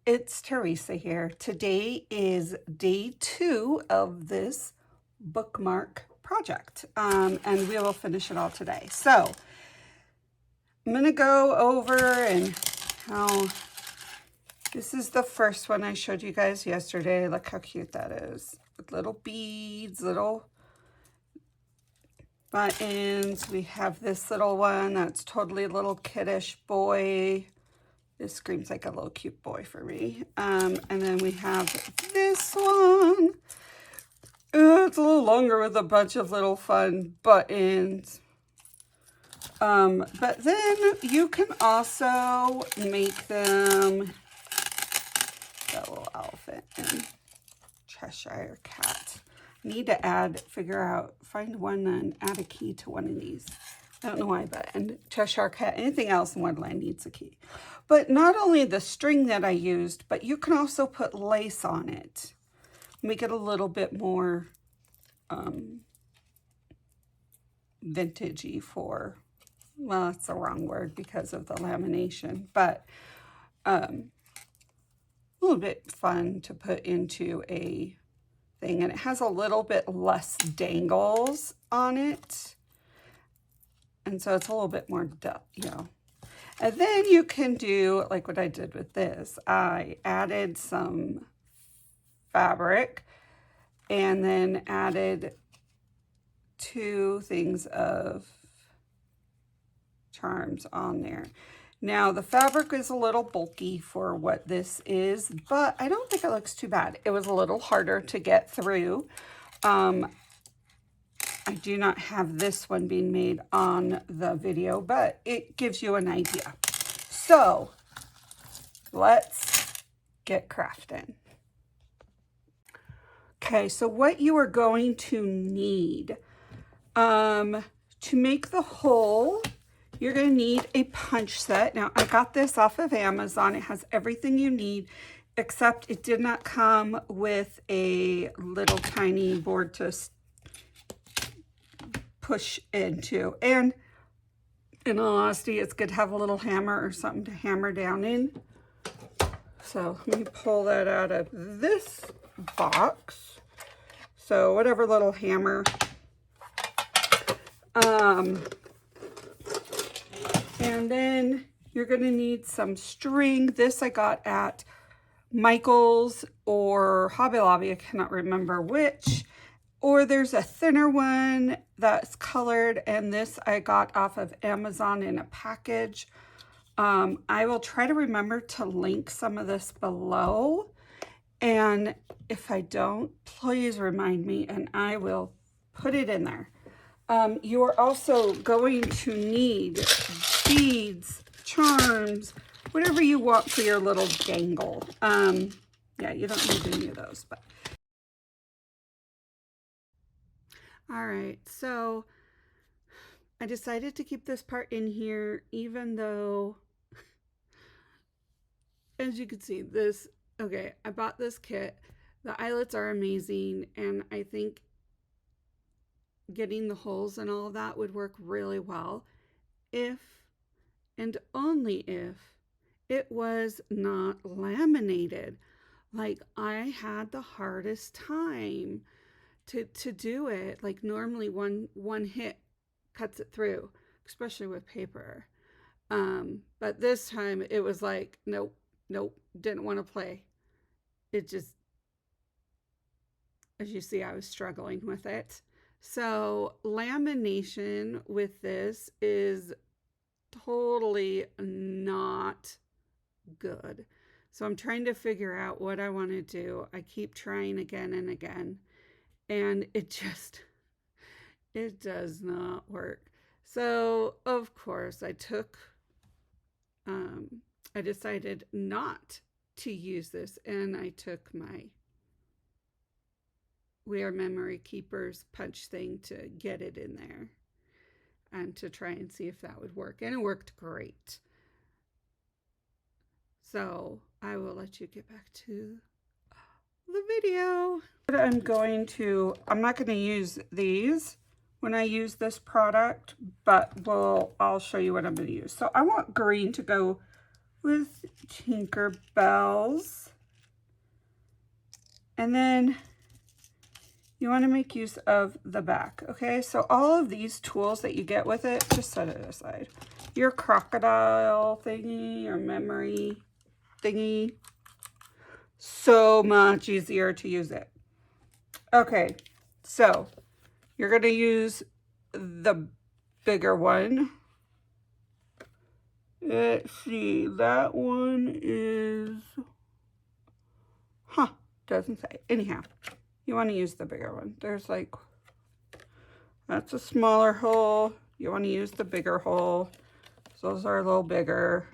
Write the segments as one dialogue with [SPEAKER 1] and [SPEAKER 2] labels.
[SPEAKER 1] it's Teresa here. Today is day 2 of this bookmark project, and we will finish it all today. So I'm going to go over and how this is the first one I showed you guys yesterday. Look how cute that is with little beads, little buttons. We have this little one that's totally little kiddish boy. This screams like a little cute boy for me. And then we have this one. It's a little longer with a bunch of little fun buttons. But then you can also make them, that little elephant and Cheshire cat. I need to find one and add a key to one of these. I don't know why, but and Cheshire cat, anything else in Wonderland needs a key. But not only the string that I used, but you can also put lace on it. Make it a little bit more vintagey for, well, that's the wrong word because of the lamination, but a little bit fun to put into a thing. And it has a little bit less dangles on it. And so it's a little bit more, And then you can do, like what I did with this. I added some fabric and then added 2 things of charms on there. Now, the fabric is a little bulky for what this is, but I don't think it looks too bad. It was a little harder to get through. I do not have this one being made on the video, but it gives you an idea. So let's get crafting. Okay, so what you are going to need to make the hole, you're going to need a punch set. Now, I got this off of Amazon. It has everything you need, except it did not come with a little tiny board to push into. And in all honesty, it's good to have a little hammer or something to hammer down in. So let me pull that out of this box. So whatever little hammer. And then you're going to need some string. This I got at Michael's or Hobby Lobby. I cannot remember which. Or there's a thinner one that's colored, and this I got off of Amazon in a package. I will try to remember to link some of this below. And if I don't, please remind me and I will put it in there. You are also going to need beads, charms, whatever you want for your little dangle. Yeah, you don't need any of those, but. All right, so I decided to keep this part in here, even though, as you can see, I bought this kit. The eyelets are amazing, and I think getting the holes and all of that would work really well if, and only if, it was not laminated. Like, I had the hardest time to do it. Like, normally one hit cuts it through, especially with paper. But this time it was like, nope, didn't want to play. It just, as you see, I was struggling with it. So lamination with this is totally not good. So I'm trying to figure out what I want to do. I keep trying again and again. And it does not work. So, of course, I decided not to use this, and I took my We Are Memory Keepers punch thing to get it in there and to try and see if that would work. And it worked great. So, I will let you get back to the video. I'm not going to use these when I use this product, but I'll show you what I'm going to use. So I want green to go with Tinkerbells. And then you want to make use of the back, okay? So all of these tools that you get with it, just set it aside. Your crocodile thingy, your memory thingy, so much easier to use it. Okay, so you're going to use the bigger one. Let's see, that one is, doesn't say. Anyhow, you want to use the bigger one. There's like, that's a smaller hole. You want to use the bigger hole. Those are a little bigger.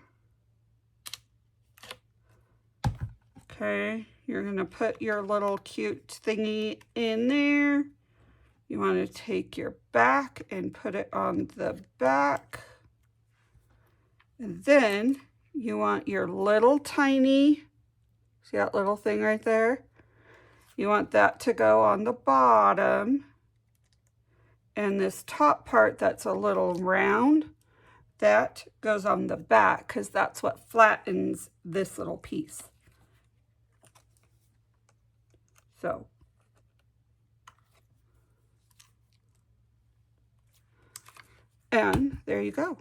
[SPEAKER 1] Okay, you're going to put your little cute thingy in there. You want to take your back and put it on the back. And then you want your little tiny, see that little thing right there? You want that to go on the bottom. And this top part that's a little round, that goes on the back because that's what flattens this little piece. So, and there you go.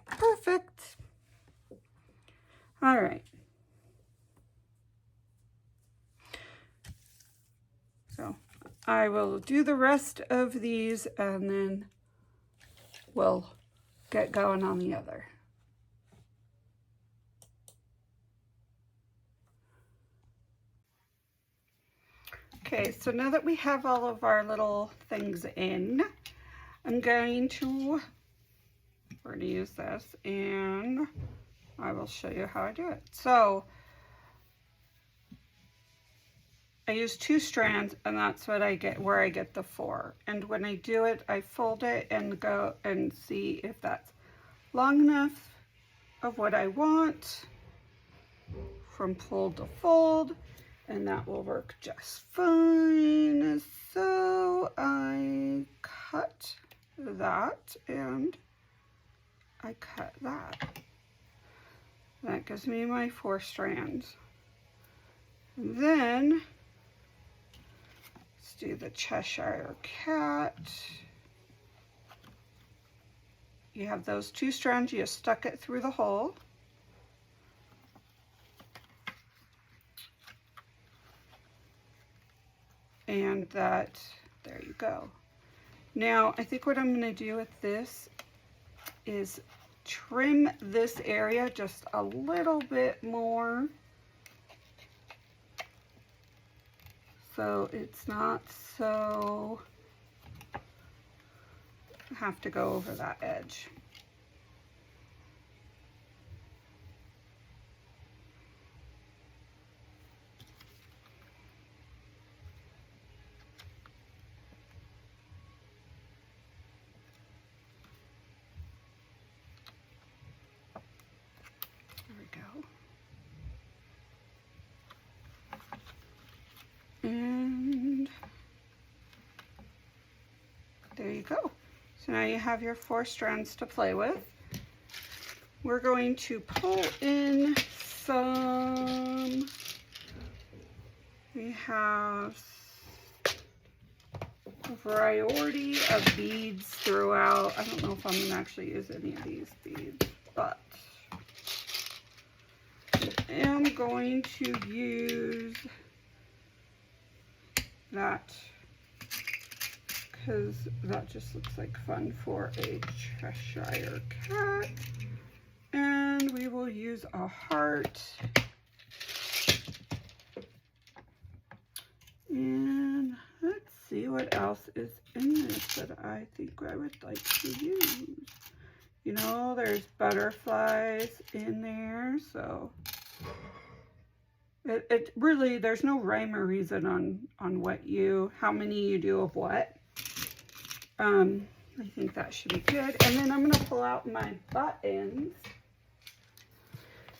[SPEAKER 1] Perfect. All right. So I will do the rest of these and then we'll get going on the other. Okay, so now that we have all of our little things in, I'm going to, we're going to use this and I will show you how I do it. So I use 2 strands and that's what I get, where I get the 4. And when I do it, I fold it and go and see if that's long enough of what I want from fold to fold. And that will work just fine. So I cut that and I cut that. That gives me my 4 strands. And then let's do the Cheshire Cat. You have those 2 strands, you just stuck it through the hole. And that, there you go. Now, I think what I'm going to do with this is trim this area just a little bit more. So it's not so, I have to go over that edge. And there you go. So now you have your 4 strands to play with. We're going to pull in some, we have a variety of beads throughout. I don't know if I'm going to actually use any of these beads, but I am going to use that because that just looks like fun for a Cheshire Cat. And we will use a heart. And let's see what else is in this that I think I would like to use. You know, there's butterflies in there, so it really, there's no rhyme or reason on what how many you do of what. I think that should be good. And then I'm going to pull out my buttons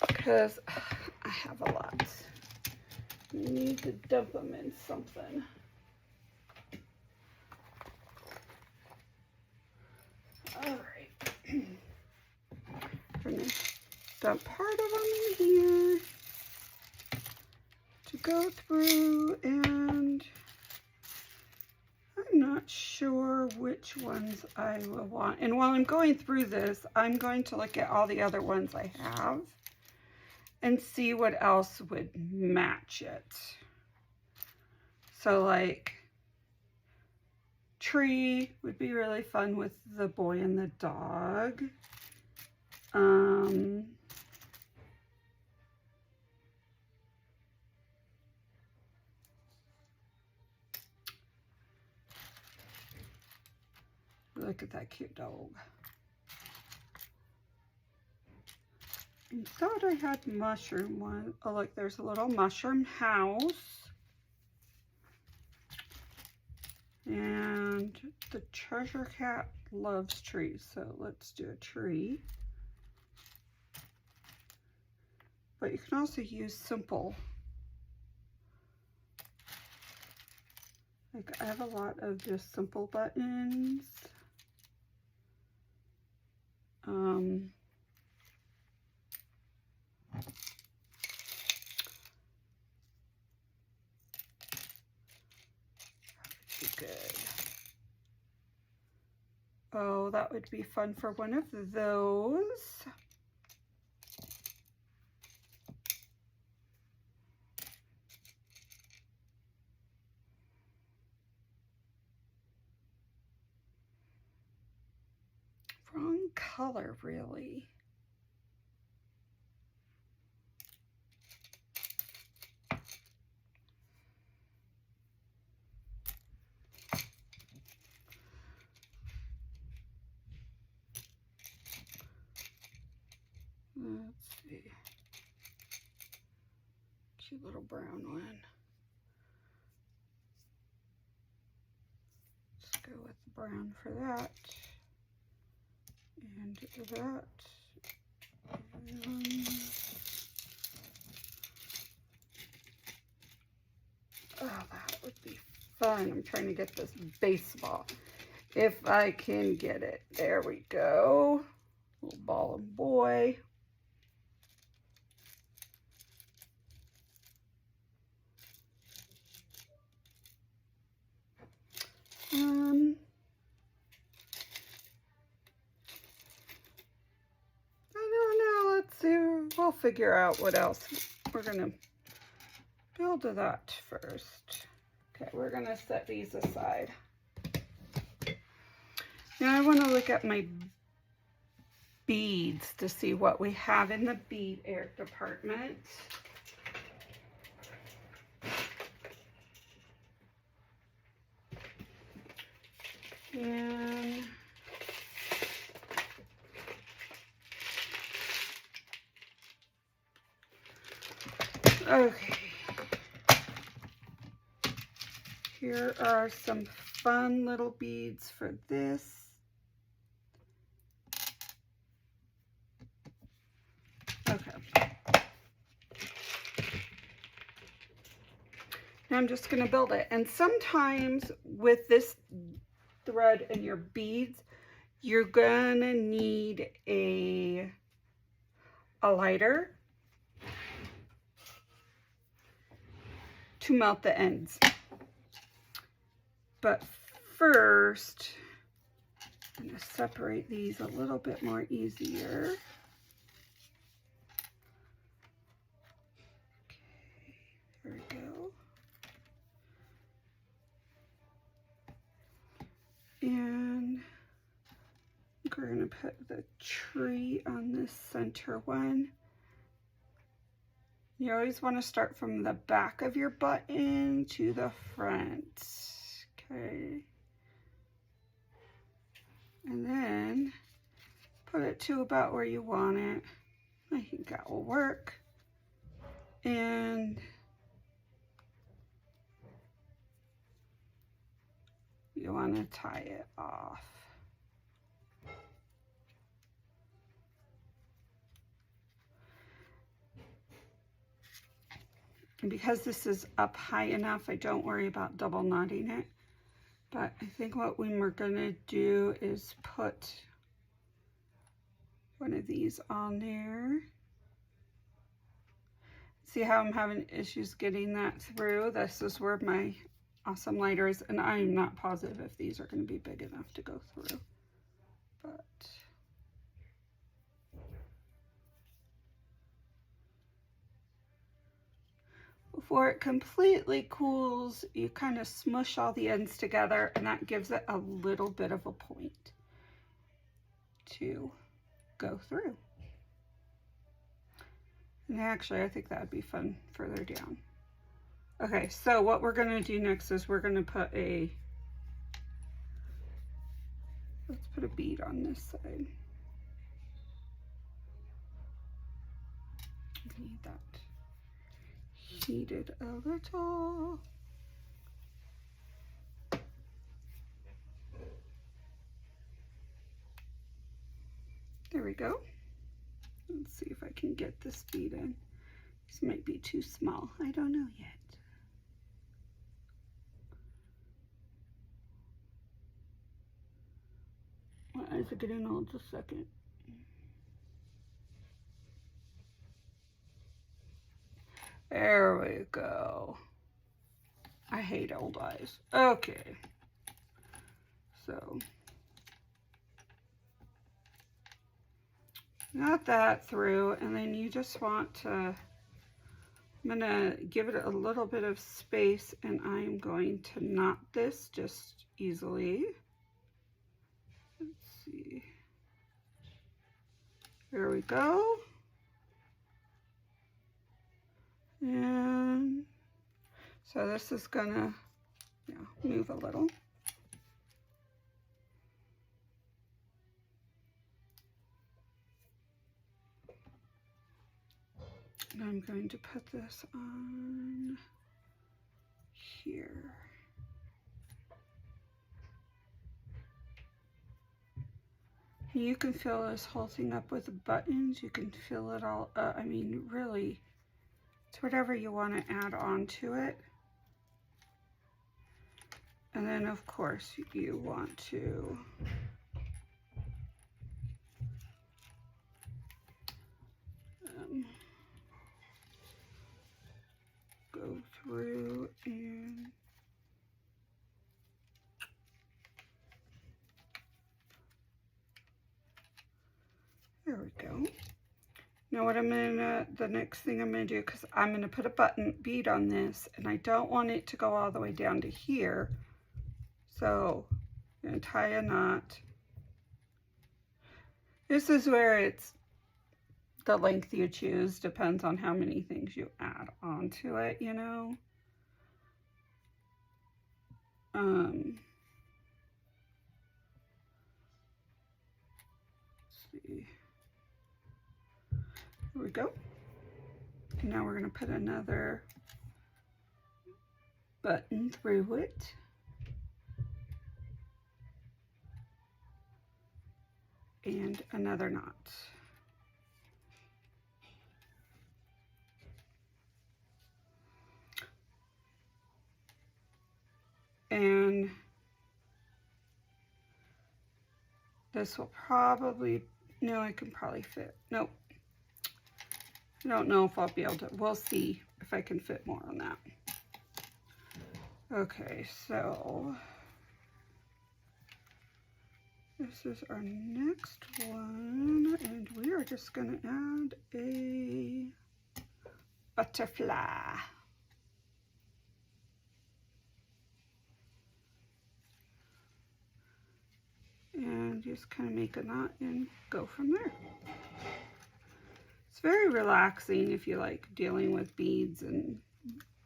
[SPEAKER 1] because I have a lot. I need to dump them in something. All right. I'm going to dump part of them in here to go through, and I'm not sure which ones I will want. And while I'm going through this, I'm going to look at all the other ones I have and see what else would match it. So like tree would be really fun with the boy and the dog. Look at that cute dog. I thought I had mushroom one. Oh, look, there's a little mushroom house. And the treasure cat loves trees, so let's do a tree. But you can also use simple. Like I have a lot of just simple buttons. Good. Oh, that would be fun for one of those. Wrong color, really. Let's see. Cute little brown one. Let's go with the brown for that. And that. Oh, that would be fun. I'm trying to get this baseball. If I can get it. There we go. Little ball and boy. I don't know. Let's see. We'll figure out what else. We're going to build that first. Okay, we're going to set these aside. Now I want to look at my beads to see what we have in the bead department. And okay, here are some fun little beads for this. Okay. Now I'm just going to build it. And sometimes with this thread and your beads, you're going to need a lighter to melt the ends. But first, I'm going to separate these a little bit more easier. Okay, there we go. And we're going to put the tree on this center one. You always want to start from the back of your button to the front. Okay. And then put it to about where you want it. I think that will work. And you want to tie it off. And because this is up high enough, I don't worry about double knotting it. But I think what we're going to do is put one of these on there. See how I'm having issues getting that through? This is where my awesome lighter is, and I'm not positive if these are going to be big enough to go through. But before it completely cools, you kind of smush all the ends together, and that gives it a little bit of a point to go through. And actually, I think that would be fun further down. Okay, so what we're going to do next is we're going to put let's put a bead on this side. I need that heated a little. There we go. Let's see if I can get this bead in. This might be too small. I don't know yet. My eyes are getting old. Just a second. There we go. I hate old eyes. Okay. So got that through, and then you just want to, I'm gonna give it a little bit of space, and I'm going to knot this just easily. Let's see. There we go. And so this is gonna, move a little. And I'm going to put this on here. You can fill this whole thing up with buttons. You can fill it all up. I mean, really, it's whatever you want to add on to it. And then, of course, you want to go through and there we go. Now what I'm the next thing I'm gonna do, because I'm gonna put a button bead on this, and I don't want it to go all the way down to here. So I'm gonna tie a knot. This is where it's the length you choose, depends on how many things you add onto it, you know. Let's see. There we go. And now we're going to put another button through it. And another knot. And this will probably, no, I can probably fit. Nope. I don't know if I'll be able to, we'll see if I can fit more on that. Okay, so this is our next one, and we are just going to add a butterfly. And just kind of make a knot and go from there. It's very relaxing if you like dealing with beads and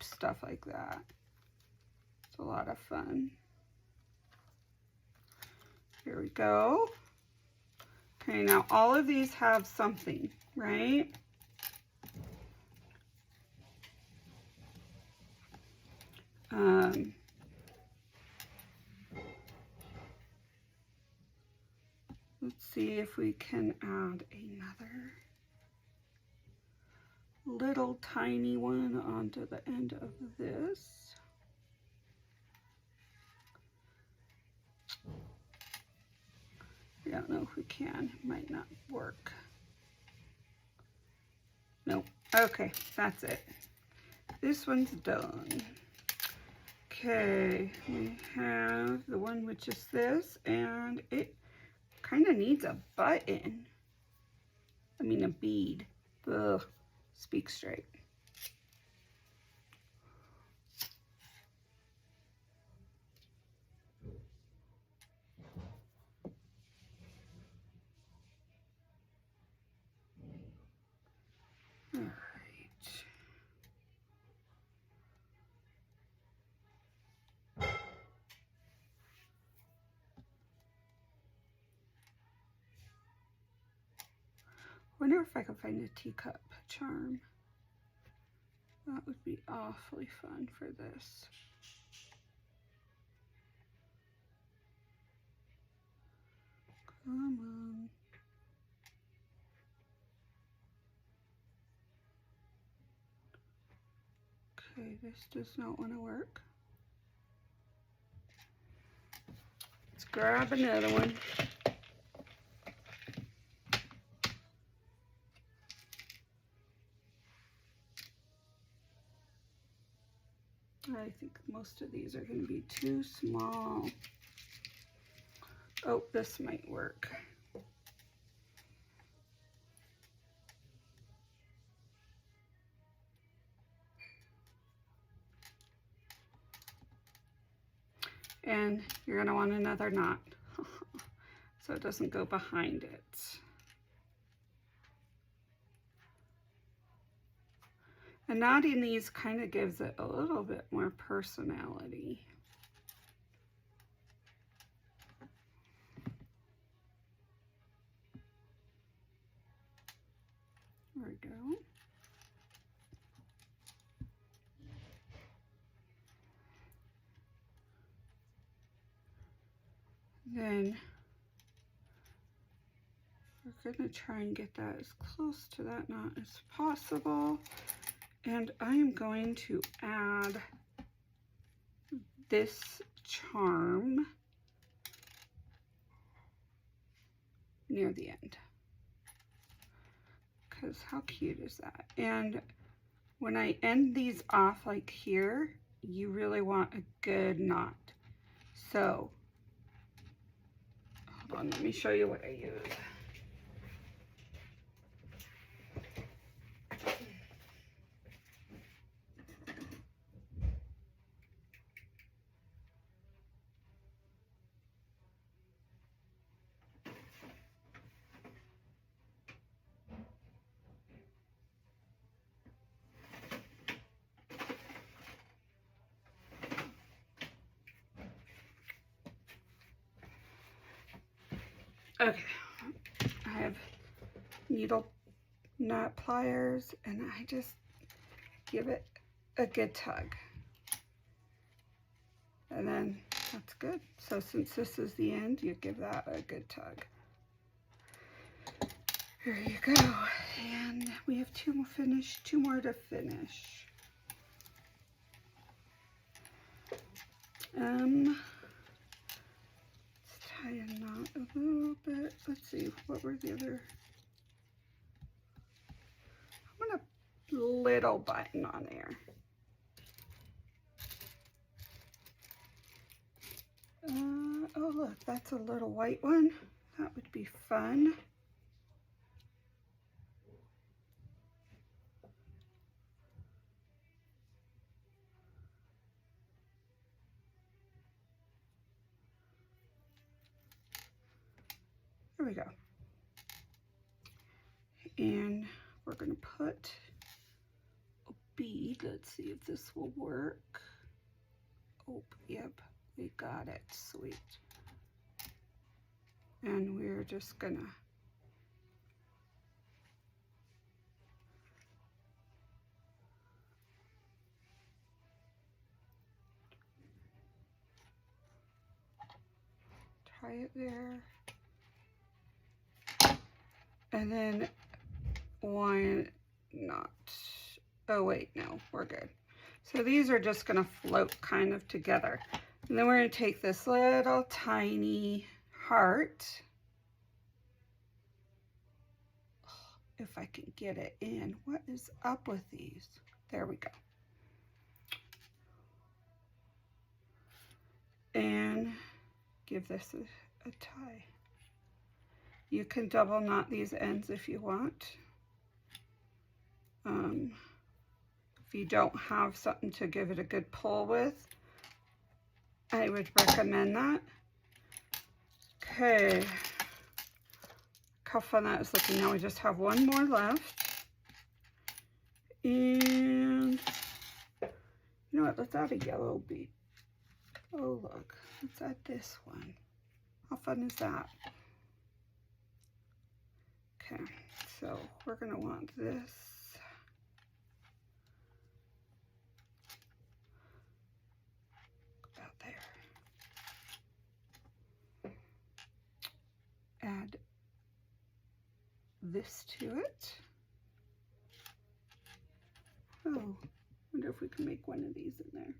[SPEAKER 1] stuff like that. It's a lot of fun. Here we go. Okay, now all of these have something, right? Let's see if we can add another little tiny one onto the end of this. I don't know if we can, it might not work. Okay, that's it. This one's done. Okay, we have the one which is this, and it kind of needs a button. I mean a bead. Ugh, speak straight. All right. Wonder if I could find a teacup charm. That would be awfully fun for this. Come on. Okay, this does not want to work. Let's grab another one. I think most of these are going to be too small. Oh, this might work. And you're going to want another knot so it doesn't go behind it. And knotting these kind of gives it a little bit more personality. There we go. Then we're going to try and get that as close to that knot as possible. And I am going to add this charm near the end. Because how cute is that? And when I end these off like here, you really want a good knot. So, hold on, let me show you what I use. Okay, I have needle knot pliers and I just give it a good tug. And then that's good. So since this is the end, you give that a good tug. There you go. And we have two more to finish. Let's tie a knot a little bit. Let's see, what were the other? I want a little button on there. Oh look, that's a little white one. That would be fun. There we go. And we're going to put a bead. Let's see if this will work. Oh, yep, we got it. Sweet. And we're just going to tie it there. And then one knot. Oh wait, no, we're good. So these are just gonna float kind of together. And then we're gonna take this little tiny heart if I can get it in. What is up with these? There we go. And give this a tie. You can double knot these ends if you want. If you don't have something to give it a good pull with, I would recommend that. Okay. Look how fun that is looking. Now we just have one more left. And you know what? Let's add a yellow bead. Oh, look. Let's add this one. How fun is that? Okay. So we're going to want this. About there. Add this to it. Oh, wonder if we can make one of these in there.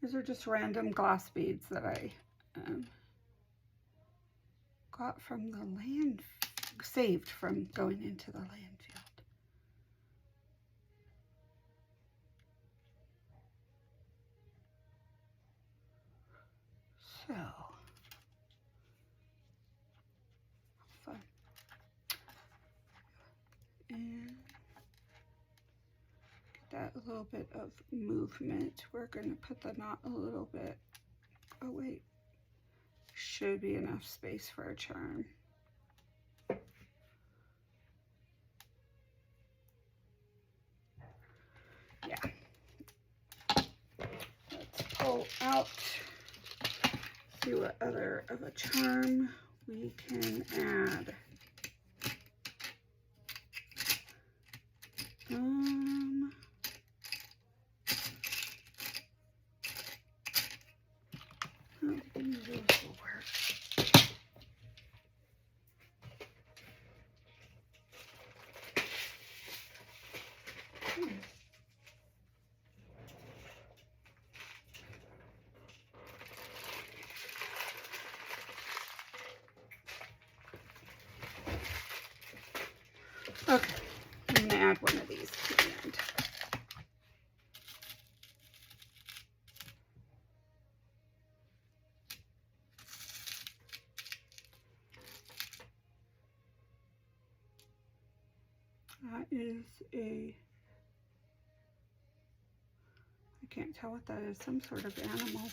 [SPEAKER 1] These are just random glass beads that I got from the land, saved from going into the landfill. So, fun. And get that a little bit of movement. We're going to put the knot a little bit. Oh, wait. Should be enough space for a charm. Yeah. Let's pull out, see what other of a charm we can add. This will work. Okay, I'm going to add one of these to the end. That is a, I can't tell what that is, some sort of animal.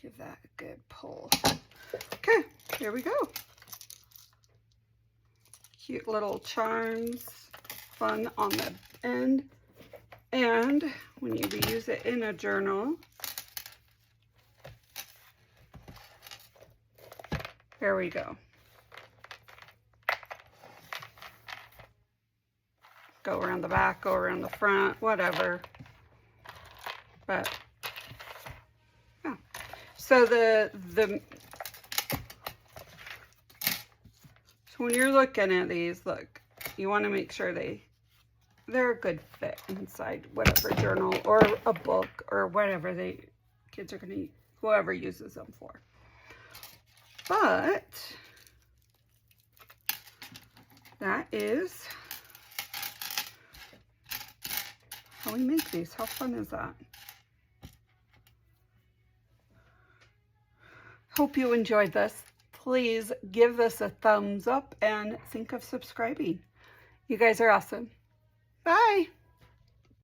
[SPEAKER 1] Give that a good pull. Okay, here we go. Cute little charms, fun on the end. And when you reuse it in a journal, there we go. Go around the back, go around the front, whatever. But yeah. So so when you're looking at these, look, you want to make sure they're a good fit inside whatever journal or a book or whatever kids are going to, whoever uses them for. But that is how we make these. How fun is that? Hope you enjoyed this. Please give this a thumbs up and think of subscribing. You guys are awesome. Bye.